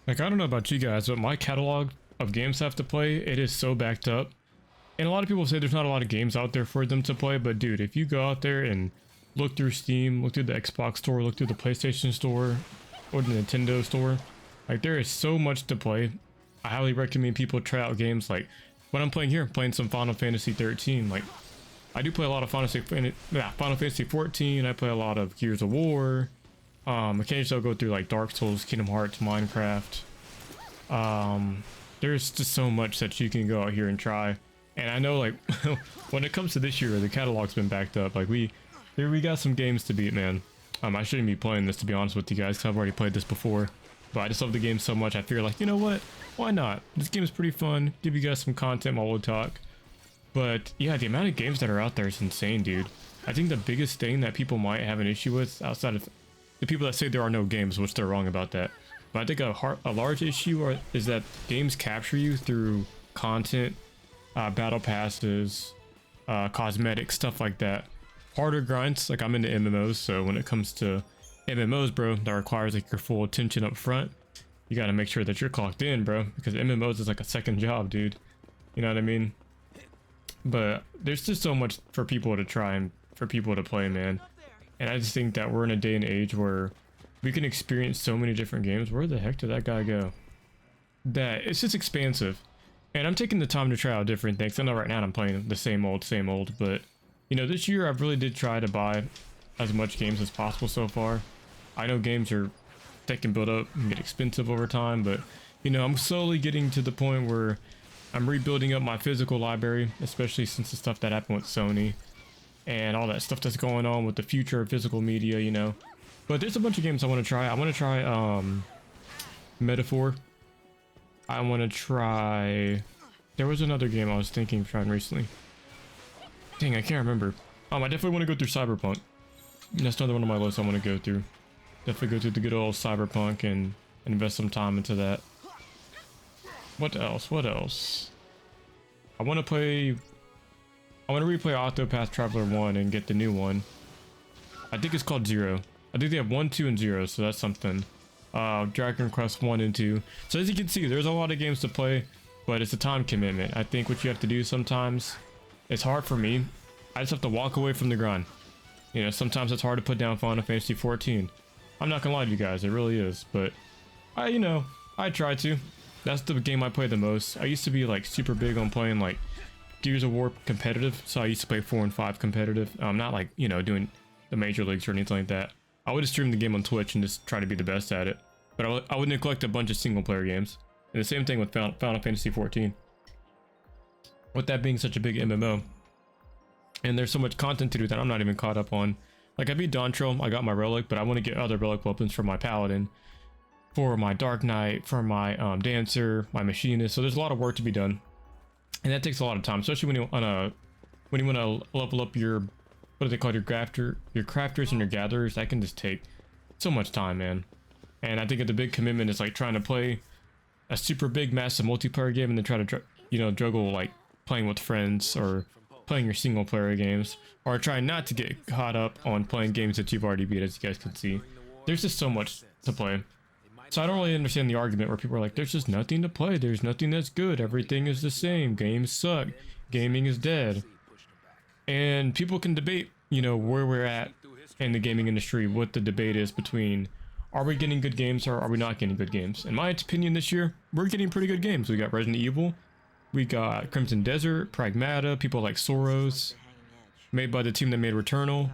Like, I don't know about you guys, but my catalog of games I have to play, it is so backed up. And a lot of people say there's not a lot of games out there for them to play, but dude, if you go out there and look through Steam, look through the Xbox store, look through the PlayStation store, or the Nintendo store, like, there is so much to play. I highly recommend people try out games like what I'm playing here. I'm playing some Final Fantasy 13. Like, I do play a lot of Final Fantasy 14. I play a lot of Gears of War. Occasionally I'll go through like Dark Souls, Kingdom Hearts, Minecraft. There's just so much that you can go out here and try. And I know, like, when it comes to this year, the catalog's been backed up. Like, we got some games to beat, man. I shouldn't be playing this, to be honest with you guys, 'cause I've already played this before. But I just love the game so much, I feel like, you know what? Why not? This game is pretty fun. Give you guys some content while we talk. But yeah, the amount of games that are out there is insane, dude. I think the biggest thing that people might have an issue with, outside of the people that say there are no games, which they're wrong about that. But I think a large issue is that games capture you through content, battle passes, cosmetics, stuff like that. Harder grinds, like I'm into MMOs, so when it comes to MMOs, bro, that requires like your full attention up front. You gotta make sure that you're clocked in, bro, because MMOs is like a second job, dude. You know what I mean? But there's just so much for people to try and for people to play, man. And I just think that we're in a day and age where we can experience so many different games. Where the heck did that guy go? That it's just expansive. And I'm taking the time to try out different things. I know right now I'm playing the same old, but you know, this year I really did try to buy as much games as possible so far. I know games that can build up and get expensive over time, but you know, I'm slowly getting to the point where I'm rebuilding up my physical library, especially since the stuff that happened with Sony and all that stuff that's going on with the future of physical media, you know. But there's a bunch of games I want to try. I want to try Metaphor. I want to try, there was another game I was thinking of trying recently. Dang, I can't remember. I definitely want to go through Cyberpunk. That's another one on my list I want to go through. Definitely go through the good old Cyberpunk and invest some time into that. What else? What else? I want to replay Octopath Traveler 1 and get the new one. I think it's called Zero. I think they have 1, 2, and 0, so that's something. Dragon Quest 1 and 2. So as you can see, there's a lot of games to play, but it's a time commitment. I think what you have to do sometimes, it's hard for me. I just have to walk away from the grind. You know, sometimes it's hard to put down Final Fantasy 14. I'm not gonna lie to you guys, it really is, but I try to. That's the game I play the most. I used to be like super big on playing like Gears of War competitive, so I used to play 4 and 5 competitive. Not like, you know, doing the major leagues or anything like that. I would just stream the game on Twitch and just try to be the best at it. But I would neglect a bunch of single player games. And the same thing with Final Fantasy 14. With that being such a big MMO, and there's so much content to do that I'm not even caught up on. Like, I beat Dawntrail, I got my relic, but I want to get other relic weapons for my paladin, for my dark knight, for my dancer, my machinist. So there's a lot of work to be done, and that takes a lot of time, especially when you want to level up your, what do they call your crafters and your gatherers. That can just take so much time, man. And I think the big commitment is like trying to play a super big massive multiplayer game and then try to juggle like playing with friends or playing your single player games, or try not to get caught up on playing games that you've already beat. As you guys can see, there's just so much to play. So I don't really understand the argument where people are like, there's just nothing to play, there's nothing that's good, everything is the same, games suck, gaming is dead. And people can debate, you know, where we're at in the gaming industry, what the debate is between, are we getting good games or are we not getting good games? In my opinion, this year we're getting pretty good games. We got Resident Evil, we got Crimson Desert, Pragmata, people like Soros, made by the team that made Returnal.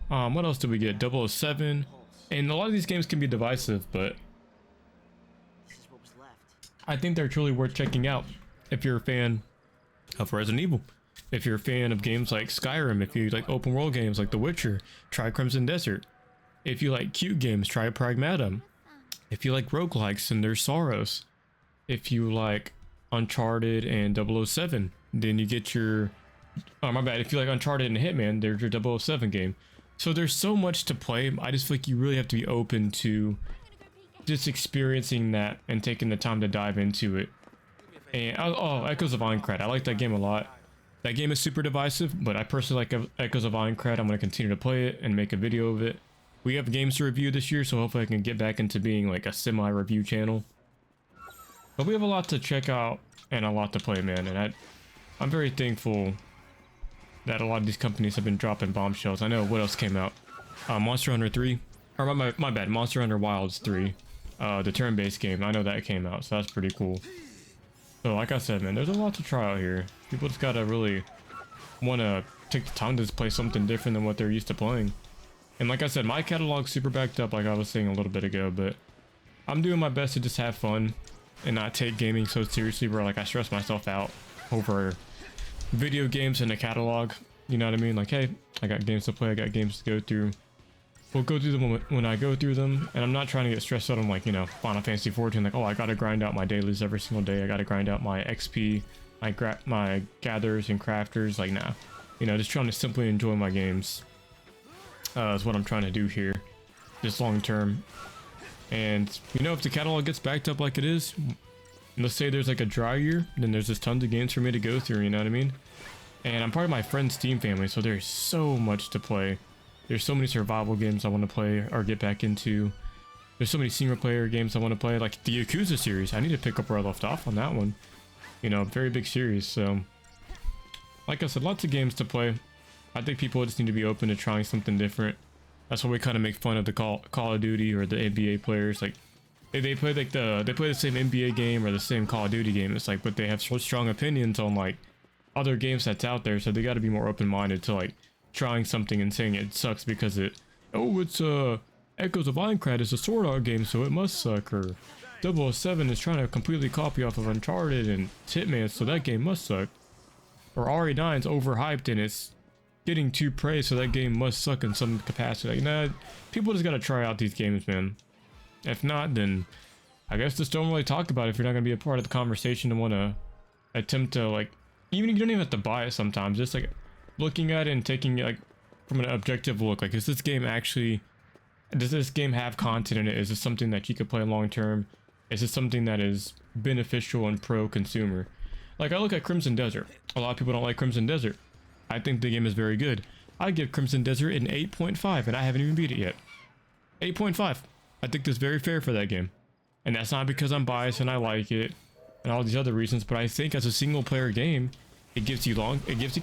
What else did we get? 007. And a lot of these games can be divisive, but I think they're truly worth checking out if you're a fan of Resident Evil. If you're a fan of games like Skyrim, if you like open world games like The Witcher, try Crimson Desert. If you like cute games, try Pragmata. If you like roguelikes, then there's Soros. If you like Uncharted and 007, then you get your, oh my bad, if you like Uncharted and Hitman, there's your 007 game. So there's so much to play. I just feel like you really have to be open to just experiencing that and taking the time to dive into it. And oh, Echoes of Aincrad, I like that game a lot. That game is super divisive, but I personally like Echoes of Aincrad. I'm going to continue to play it and make a video of it. We have games to review this year, so hopefully I can get back into being like a semi-review channel. But we have a lot to check out and a lot to play, man. And I'm very thankful that a lot of these companies have been dropping bombshells. I know what else came out. Monster Hunter 3. Or my bad, Monster Hunter Wilds 3. The turn-based game. I know that came out, so that's pretty cool. So like I said, man, there's a lot to try out here. People just gotta really want to take the time to just play something different than what they're used to playing. And like I said, my catalog's super backed up, like I was saying a little bit ago, but I'm doing my best to just have fun and not take gaming so seriously where like I stress myself out over video games in a catalog. You know what I mean? Like, hey, I got games to play, I got games to go through. We'll go through them when I go through them, and I'm not trying to get stressed out on like, you know, Final Fantasy 14, like, oh, I gotta grind out my dailies every single day, I gotta grind out my XP, my gatherers and crafters. Like, nah, you know, just trying to simply enjoy my games is what I'm trying to do here, just long term. And you know, if the catalog gets backed up like it is, let's say there's like a dry year, then there's just tons of games for me to go through, you know what I mean? And I'm part of my friend's Steam family, so there's so much to play. There's so many survival games I want to play or get back into. There's so many single player games I want to play, like the Yakuza series. I need to pick up where I left off on that one. You know, very big series. So, like I said, lots of games to play. I think people just need to be open to trying something different. That's why we kind of make fun of the Call of Duty or the NBA players. Like, they play like they play the same NBA game or the same Call of Duty game. It's like, but they have so strong opinions on like other games that's out there. So they got to be more open-minded to like trying something and saying it sucks because it's Echoes of Minecraft is a Sword Art game, so it must suck. Or 007 is trying to completely copy off of Uncharted and Hitman, so that game must suck. Or RE9's overhyped and it's getting too praised, so that game must suck in some capacity. Like, nah, people just gotta try out these games, man. If not, then I guess just don't really talk about it if you're not gonna be a part of the conversation and want to attempt to, like, even you don't even have to buy it sometimes, just like looking at it and taking it like from an objective look. Like, is this game actually, does this game have content in it? Is this something that you could play long term? Is this something that is beneficial and pro consumer? Like, I look at Crimson Desert. A lot of people don't like Crimson Desert. I think the game is very good. I give Crimson Desert an 8.5 and I haven't even beat it yet. 8.5. I think that's very fair for that game. And that's not because I'm biased and I like it and all these other reasons, but I think as a single player game, it gives you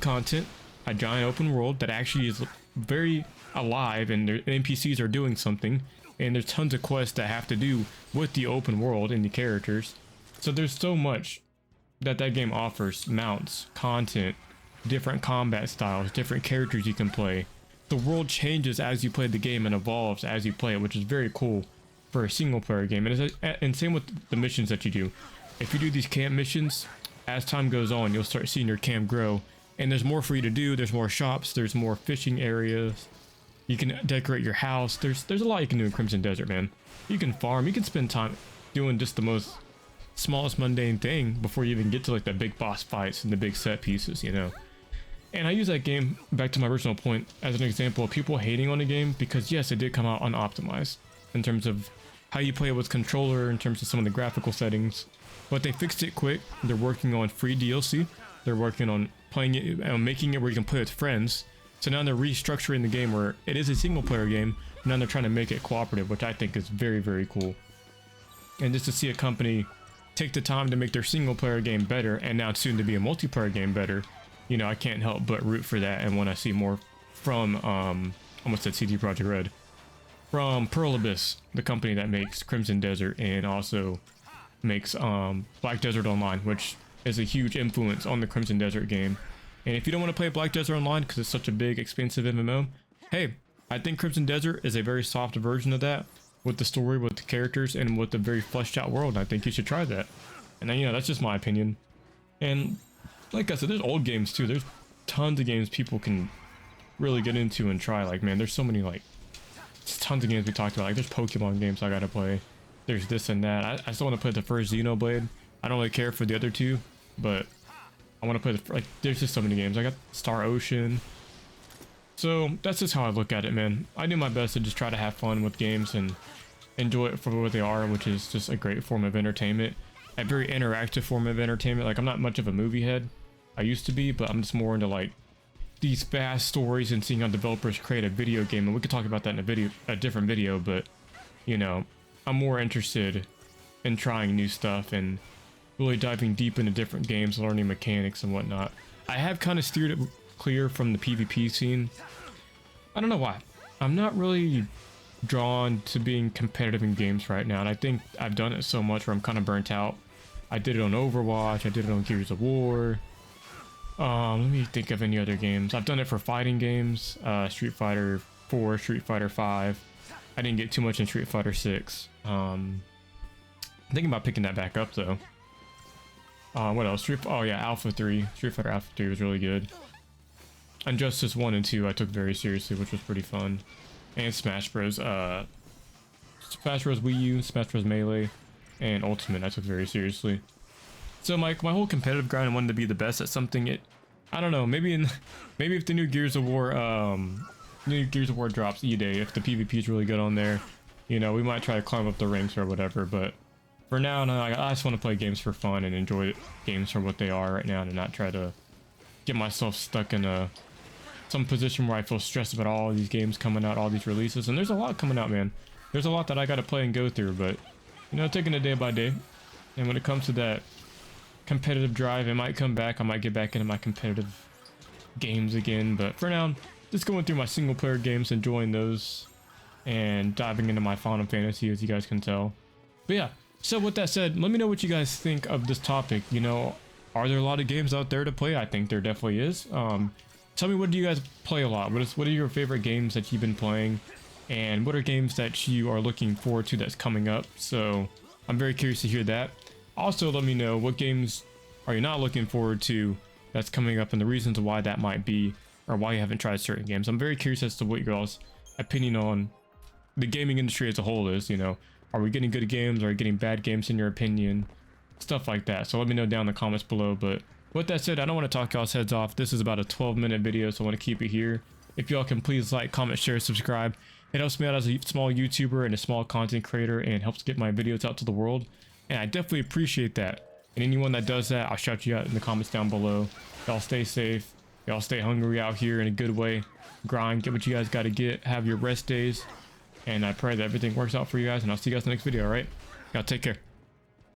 content, a giant open world that actually is very alive, and the NPCs are doing something, and there's tons of quests that have to do with the open world and the characters. So there's so much that game offers: mounts, content, different combat styles, different characters you can play. The world changes as you play the game and evolves as you play it, which is very cool for a single player game. And same with the missions that you do. If you do these camp missions, as time goes on, you'll start seeing your camp grow, and there's more for you to do. There's more shops, there's more fishing areas, you can decorate your house. There's a lot you can do in Crimson Desert, man. You can farm, you can spend time doing just the most smallest mundane thing before you even get to like the big boss fights and the big set pieces, you know. And I use that game, back to my original point, as an example of people hating on a game because yes, it did come out unoptimized in terms of how you play it with controller, in terms of some of the graphical settings, but they fixed it quick. They're working on free DLC. They're working on playing it and making it where you can play with friends. So now they're restructuring the game where it is a single player game. Now they're trying to make it cooperative, which I think is very, very cool. And just to see a company take the time to make their single player game better, and now soon to be a multiplayer game better, you know, I can't help but root for that. And when I see more from, almost said CD Projekt Red, from Pearl Abyss, the company that makes Crimson Desert and also makes Black Desert Online, which is a huge influence on the Crimson Desert game. And if you don't want to play Black Desert Online because it's such a big, expensive MMO, hey, I think Crimson Desert is a very soft version of that, with the story, with the characters, and with a very fleshed out world. I think you should try that. And then, you know, that's just my opinion. And like I said, there's old games too. There's tons of games people can really get into and try. Like, man, there's so many, like, tons of games we talked about. Like, there's Pokemon games I gotta play. There's this and that. I still want to play the first Xenoblade. I don't really care for the other two, but I want to play the, like, there's just so many games. I got Star Ocean. So that's just how I look at it, man. I do my best to just try to have fun with games and enjoy it for what they are, which is just a great form of entertainment. A very interactive form of entertainment. Like, I'm not much of a movie head. I used to be, but I'm just more into like these fast stories and seeing how developers create a video game. And we could talk about that in a different video, but you know, I'm more interested in trying new stuff and really diving deep into different games, learning mechanics and whatnot. I have kind of steered it clear from the PvP scene. I don't know why. I'm not really drawn to being competitive in games right now, and I think I've done it so much where I'm kind of burnt out. I did it on Overwatch, I did it on Gears of War. Let me think of any other games. I've done it for fighting games, Street Fighter 4, Street Fighter 5. I didn't get too much in Street Fighter 6. I'm thinking about picking that back up though. What else? Oh yeah, Alpha 3. Street Fighter Alpha 3 was really good. Injustice 1 and 2 I took very seriously, which was pretty fun. And Smash Bros. Smash Bros. Wii U, Smash Bros. Melee, and Ultimate I took very seriously. So my whole competitive grind, I wanted to be the best at something. I don't know, maybe if the new Gears of War drops E-Day, if the PvP is really good on there, you know, we might try to climb up the ranks or whatever. But for now, no, I just want to play games for fun and enjoy games for what they are right now, and not try to get myself stuck in some position where I feel stressed about all these games coming out, all these releases. And there's a lot coming out, man. There's a lot that I got to play and go through, but you know, taking it day by day. And when it comes to that competitive drive, it might come back. I might get back into my competitive games again, but for now, just going through my single player games, enjoying those, and diving into my Final Fantasy, as you guys can tell. But yeah, so with that said, let me know what you guys think of this topic. You know, are there a lot of games out there to play? I think there definitely is. Tell me, what do you guys play a lot? What are your favorite games that you've been playing, and what are games that you are looking forward to that's coming up? So I'm very curious to hear that. Also, let me know what games are you not looking forward to that's coming up, and the reasons why that might be, or why you haven't tried certain games. I'm very curious as to what your guys' opinion on the gaming industry as a whole is. You know, are we getting good games? Are we getting bad games in your opinion? Stuff like that. So let me know down in the comments below. But with that said, I don't want to talk y'all's heads off. This is about a 12-minute video, so I want to keep it here. If y'all can please like, comment, share, subscribe. It helps me out as a small YouTuber and a small content creator, and helps get my videos out to the world. And I definitely appreciate that. And anyone that does that, I'll shout you out in the comments down below. Y'all stay safe. Y'all stay hungry out here in a good way. Grind, get what you guys got to get. Have your rest days. And I pray that everything works out for you guys. And I'll see you guys in the next video, alright? Y'all take care.